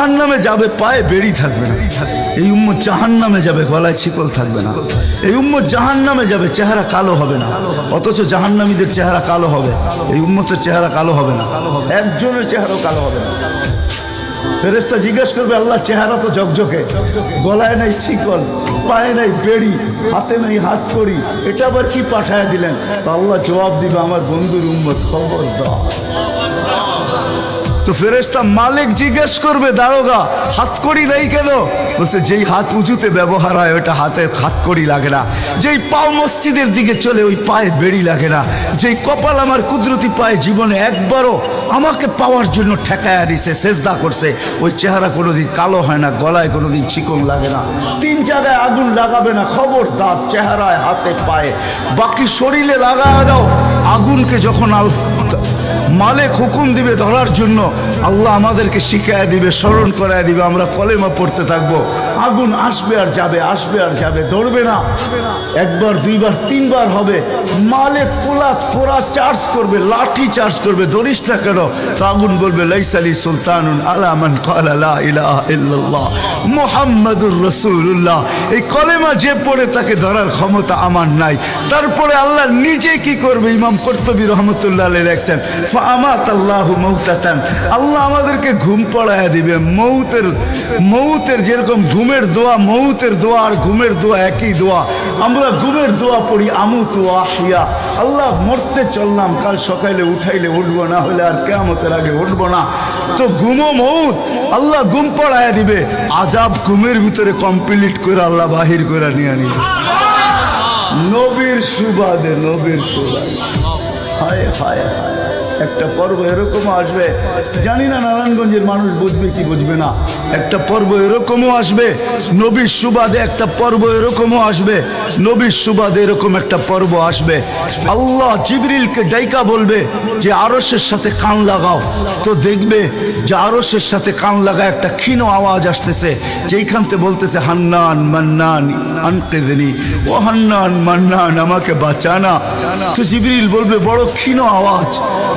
জাহান্নামে যাবে, পায়ে বেড়ি থাকবে না। এই উম্মত জাহান্নামে যাবে, গলায় শিকল থাকবে না। এই উম্মত জাহান্নামে যাবে, চেহারা কালো হবে না। অথচ জাহান্নামীদের চেহারা কালো হবে, এই উম্মতের চেহারা কালো হবে না। একজনের চেহারাও কালো হবে না। ফেরেশতা জিজ্ঞেস করবে, আল্লাহ চেহারা তো ঝকঝকে, গলায় নাই শিকল, পায়ে নাই বেড়ি, হাতে নাই হাত করি, এটা আবার কি পাঠায় দিলেন? তো আল্লাহ জবাব দিবে, আমার বন্ধুর উম্মত খবরদার। তো ফেরেশতা মালিক জিজ্ঞেস করবে, দারোগা হাত কড়ি নেই কেন? বলছে, যেই হাত উঁচুতে ব্যবহার হয় ওটা হাতে হাত কড়ি লাগে না। যেই পাও মসজিদের দিকে চলে ওই পায়ে বেড়ি লাগে না। যেই কপাল আমার কুদরতি পায়ে জীবনে একবারও আমাকে পাওয়ার জন্য ঠেকায়া দিছে, সেজদা করছে, ওই চেহারা কোনোদিন কালো হয় না, গলায় কোনোদিন চিকন লাগে না, 3 জায়গায় আগুন লাগাবে না। খবরদার, চেহারায়, হাতে, পায়ে, বাকি শরীরে লাগায় দাও। আগুনকে যখন মালিক হুকুম দিবে ধরার জন্য, আল্লাহ আমাদেরকে শিখায় দিবে, স্মরণ করায় দিবে, আমরা কলেমা পড়তে থাকবো। আগুন আসবে আর যাবে, আসবে আর যাবে, ধরবে না। একবার, দুইবার, 3 বার হবে। মালিক পোড়া চার্জ করবে, লাঠি চার্জ করবে, ধরিস না কেন? তো আগুন বলবে, লাইসালি সুলতানুন আলা মান ক্বালা লা ইলাহা ইল্লাল্লাহ মুহাম্মাদুর রাসূলুল্লাহ। এই কলেমা যে পড়ে তাকে ধরার ক্ষমতা আমার নাই। তারপরে আল্লাহ নিজে কি করবে? ইমাম কুরতুবী রহমাতুল্লাহ আলাইহি লেখছেন, ফাআমাতাল্লাহু মাউতাতান, আল্লাহ আমাদেরকে ঘুম পড়ায়া দিবে। মৌতের যেরকম ঘুমের দোয়া, মৌতের দোয়া আর ঘুমের দোয়া একই দোয়া। আমরা ঘুমের দোয়া পড়ি, আমুতু আহিয়া, আল্লাহ মরতে চললাম, কাল সকালে উঠাইলে উঠবো, না হলে আর কিয়ামতের আগে উঠবো না। তো ঘুমো মৌত, আল্লাহ ঘুম পড়ায়া দিবে। আজাব ঘুমের ভিতরে কমপ্লিট করে আল্লাহ বাহির করে নিয়ে নিবে। নবীর সুবাদে, নবীর সুবাদে। হায় হায় হায়, একটা পর্ব এরকমও আসবে, জানি না নারায়ণগঞ্জের মানুষ বুঝবে কি বুঝবে না। একটা পর্ব এরকমও আসবে নবীর সুবাদে, একটা পর্ব এরকমও আসবে নবীর সুবাদে, এরকম একটা পর্ব আসবে। আল্লাহ জিবরিলকে ডাইকা বলবে যে আরশের সাথে কান লাগাও। তো দেখবে যে আরশের সাথে কান লাগা একটা ক্ষীণ আওয়াজ আসতেছে, যেইখানতে বলতেছে, হান্নান মান্নান আনকিযনি, ও হান্নান মান্নান আমাকে বাঁচানা। তো জিবরিল বলবে, বড় ক্ষীণ আওয়াজ,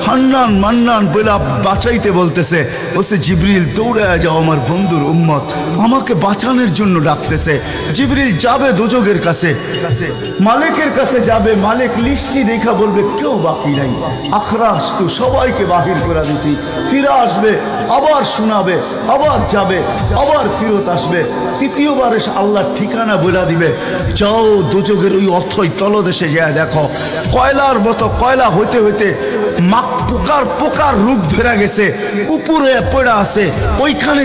হান্নান মান্নান বলে বাঁচাইতে বলতেছে। বলছে, জিবরিল দৌড়ায় যাও, আমার বন্ধুর উম্মত আমাকে বাঁচানোর জন্য ডাকতেছে। জিবরিল যাবে দোজখের কাছে, মালিকের কাছে যাবে। মালিক লিস্টি দেখা বলবে, কেউ বাকি নাই, আখরাস তো সবাইকে বাহির করে দিছি। ফিরে আসবে, আবার শোনাবে, আবার যাবে, আবার ফিরত আসবে। তৃতীয়বার এসে আল্লাহর ঠিকানা বলে দিবে, যাও দোজখের ওই অথই তলদেশে যায় দেখো, কয়লার মতো কয়লা হইতে হইতে পোকার রূপ ধরে গেছে, উপরে পড়ে আছে, ওইখানে